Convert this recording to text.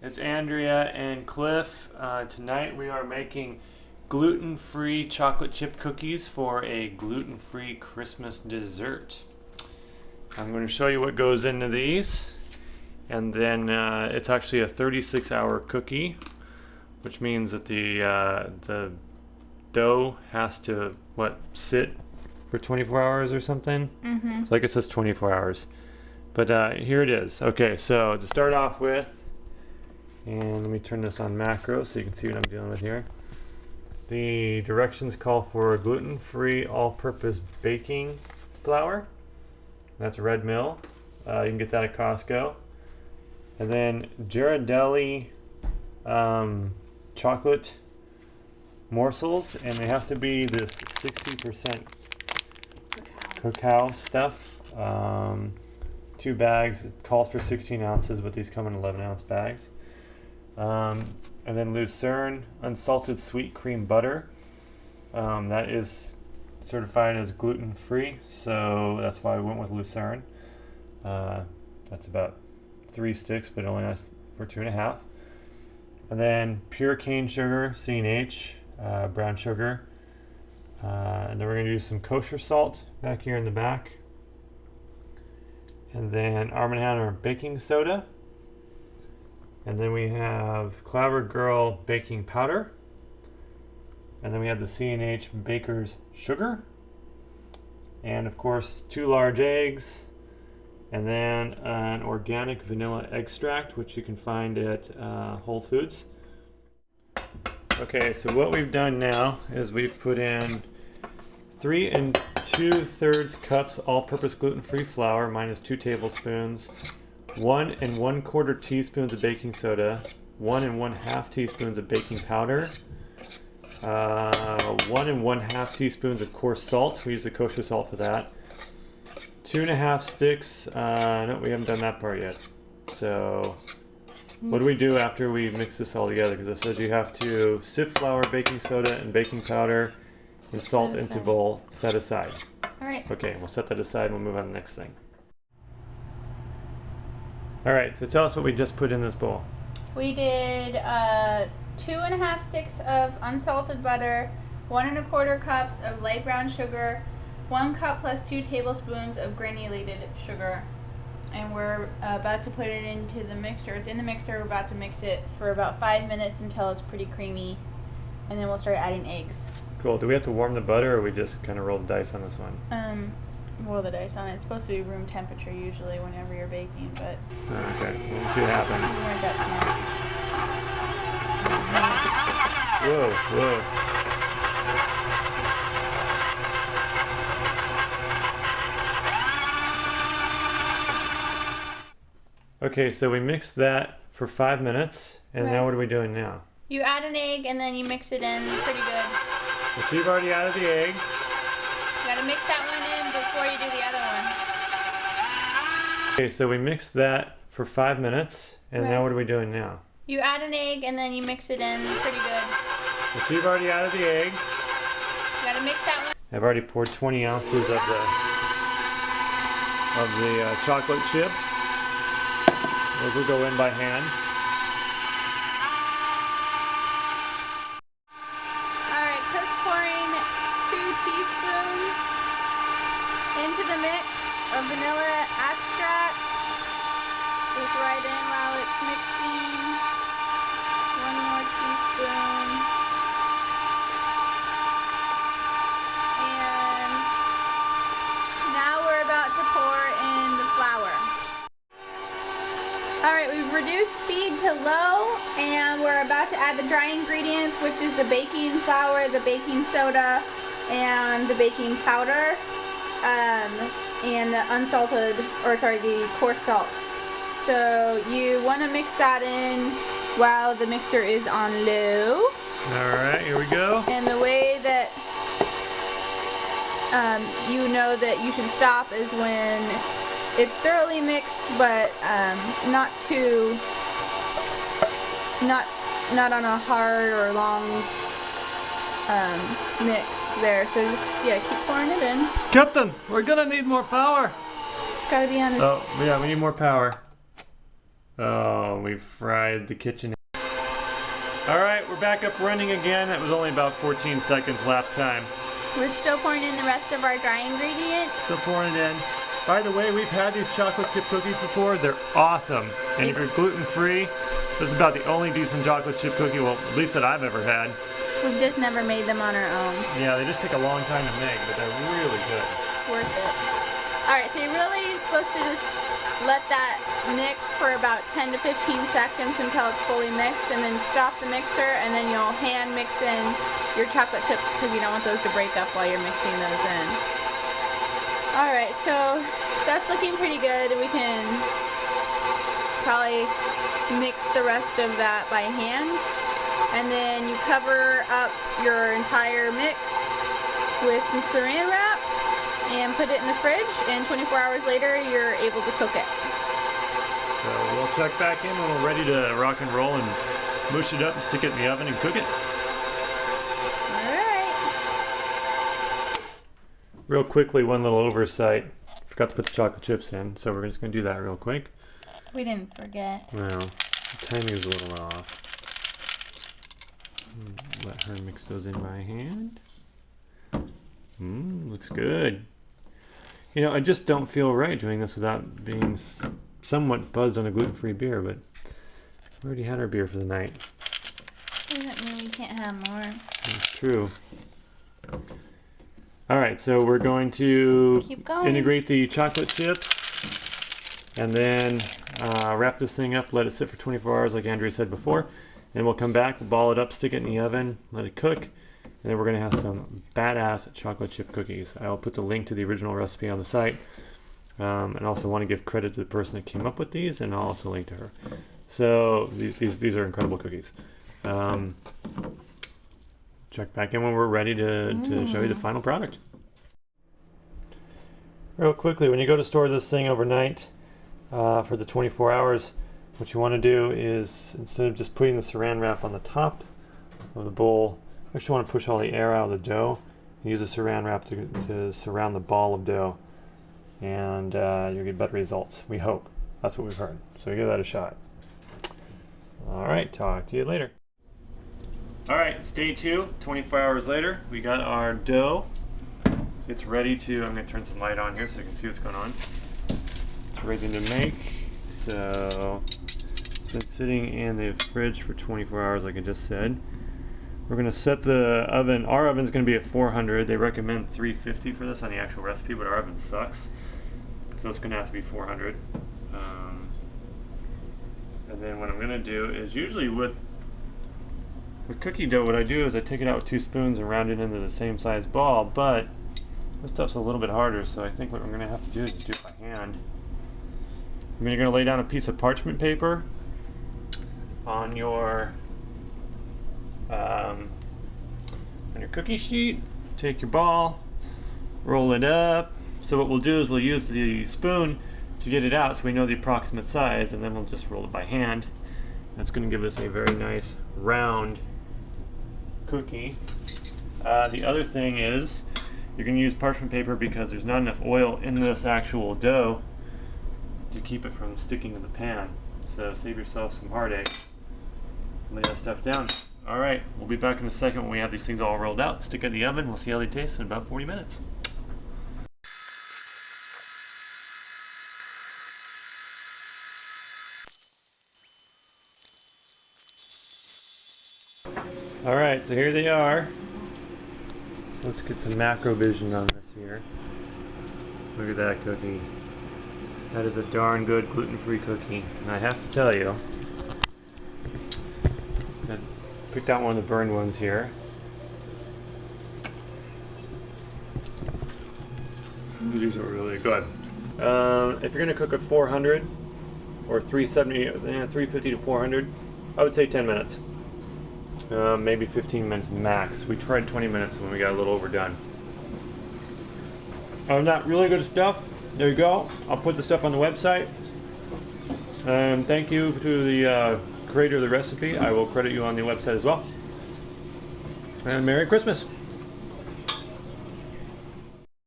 It's Andrea and Cliff. Tonight we are making gluten-free chocolate chip cookies for a gluten-free Christmas dessert. I'm going to show you what goes into these, and then it's actually a 36-hour cookie, which means that the dough has to sit for 24 hours or something. So I guess it's 24 hours. But here it is. Okay, so to start off with, and let me turn this on macro so you can see what I'm dealing with here. The directions call for gluten-free all-purpose baking flour. That's red mill. You can get that at Costco. And then Ghirardelli chocolate morsels, and they have to be this 60% cacao stuff. 2 bags. It calls for 16 ounces, but these come in 11-ounce bags. And then Lucerne unsalted sweet cream butter. That is certified as gluten-free, so that's why we went with Lucerne. That's about 3 sticks, but it only lasts for 2.5. And then pure cane sugar, C&H, brown sugar. And then we're going to use some kosher salt back here in the back. And then Arm & Hammer baking soda. And then we have Clever Girl baking powder. And then we have the C&H baker's sugar. And of course 2 large eggs. And then an organic vanilla extract, which you can find at Whole Foods. Okay, so what we've done now is we've put in 3 2/3 cups all-purpose gluten-free flour minus 2 tablespoons. 1 1/4 teaspoons of baking soda, 1 1/2 teaspoons of baking powder, 1 1/2 teaspoons of coarse salt. We use the kosher salt for that. 2.5 sticks. No, we haven't done that part yet. So, what do we do after we mix this all together? Because it says you have to sift flour, baking soda, and baking powder, and salt into bowl. Set aside. All right. Okay, we'll set that aside and we'll move on to the next thing. All right, so tell us what we just put in this bowl. We did 2.5 sticks of unsalted butter, 1 1/4 cups of light brown sugar, 1 cup plus 2 tablespoons of granulated sugar. And we're about to put it into the mixer. It's in the mixer. We're about to mix it for about 5 minutes until it's pretty creamy. And then we'll start adding eggs. Cool. Do we have to warm the butter, or we just kind of roll the dice on this one? Roll the dice on it. It's supposed to be room temperature usually whenever you're baking, but... Okay, we'll see what happens. We weren't that Whoa, whoa. Okay, so we mixed that for 5 minutes, and now what are we doing now? You add an egg, and then you mix it in pretty good. So you've already added the egg. You gotta mix that one in before you do the other one. Okay, so we mixed that for 5 minutes, and now what are we doing now? You add an egg, and then you mix it in pretty good. So you've already added the egg. You gotta mix that one. I've already poured 20 ounces of the chocolate chips. Those will go in by hand. Alright, Chris pouring 2 teaspoons into the mix of vanilla extract. Just right in while it's mixing. 1 more teaspoon. And now we're about to pour in the flour. Alright, we've reduced speed to low, and we're about to add the dry ingredients, which is the baking flour, the baking soda, and the baking powder, and the the coarse salt. So you want to mix that in while the mixer is on low. Alright, here we go. And the way that you know that you should stop is when it's thoroughly mixed, but not on a hard or long mix there. So just keep pouring it in. Captain, we're gonna need more power. Gotta be honest. Oh, yeah, we need more power. Oh, we fried the kitchen. Alright, we're back up running again. It was only about 14 seconds last time. We're still pouring in the rest of our dry ingredients. Still pouring it in. By the way, we've had these chocolate chip cookies before. They're awesome. And if you're gluten-free, this is about the only decent chocolate chip cookie, well, at least that I've ever had. We've just never made them on our own. Yeah, they just take a long time to make, but they're really good. Worth it. Alright, so you're really supposed to just let that mix for about 10 to 15 seconds until it's fully mixed, and then stop the mixer, and then you'll hand mix in your chocolate chips because you don't want those to break up while you're mixing those in. Alright, so that's looking pretty good. We can probably mix the rest of that by hand. And then you cover up your entire mix with some saran wrap and put it in the fridge, and 24 hours later you're able to cook it. So we'll check back in when we're ready to rock and roll and mush it up and stick it in the oven and cook it. Alright. Real quickly, one little oversight. Forgot to put the chocolate chips in, so we're just going to do that real quick. We didn't forget. Well, the timing's a little off. Let her mix those in by hand. Looks good. You know, I just don't feel right doing this without being somewhat buzzed on a gluten-free beer, but we already had our beer for the night. Doesn't mean we can't have more. That's true. Alright, so we're going to Keep going. integrate the chocolate chips and then wrap this thing up, let it sit for 24 hours like Andrea said before. And we'll come back, we'll ball it up, stick it in the oven, let it cook, and then we're going to have some badass chocolate chip cookies. I'll put the link to the original recipe on the site, and also want to give credit to the person that came up with these, and I'll also link to her. So these are incredible cookies. Check back in when we're ready to show you the final product. Real quickly, when you go to store this thing overnight for the 24 hours, what you want to do is, instead of just putting the saran wrap on the top of the bowl, you actually want to push all the air out of the dough and use the saran wrap to surround the ball of dough, and you'll get better results, we hope. That's what we've heard. So give that a shot. Alright, talk to you later. Alright, it's day 2, 24 hours later. We got our dough. It's ready to, I'm going to turn some light on here so you can see what's going on. It's ready to make. So it's been sitting in the fridge for 24 hours like I just said. We're going to set the oven. Our oven's going to be at 400. They recommend 350 for this on the actual recipe, but our oven sucks. So it's going to have to be 400. And then what I'm going to do is, usually with cookie dough, what I do is I take it out with 2 spoons and round it into the same size ball, but this stuff's a little bit harder, so I think what we're going to have to do is do it by hand. You're going to lay down a piece of parchment paper on your cookie sheet. Take your ball, roll it up. So what we'll do is we'll use the spoon to get it out so we know the approximate size, and then we'll just roll it by hand. That's going to give us a very nice round cookie. The other thing is you're going to use parchment paper because there's not enough oil in this actual dough to keep it from sticking to the pan. So save yourself some heartache. Lay that stuff down. Alright, we'll be back in a second when we have these things all rolled out. Stick it in the oven, we'll see how they taste in about 40 minutes. Alright, so here they are. Let's get some macro vision on this here. Look at that cookie. That is a darn good gluten-free cookie. And I have to tell you, I picked out one of the burned ones here. These are really good. If you're going to cook at 400 or 350 to 400, I would say 10 minutes. Maybe 15 minutes max. We tried 20 minutes when we got a little overdone. That really good stuff. There you go. I'll put the stuff on the website. Thank you to the creator of the recipe. I will credit you on the website as well. And Merry Christmas.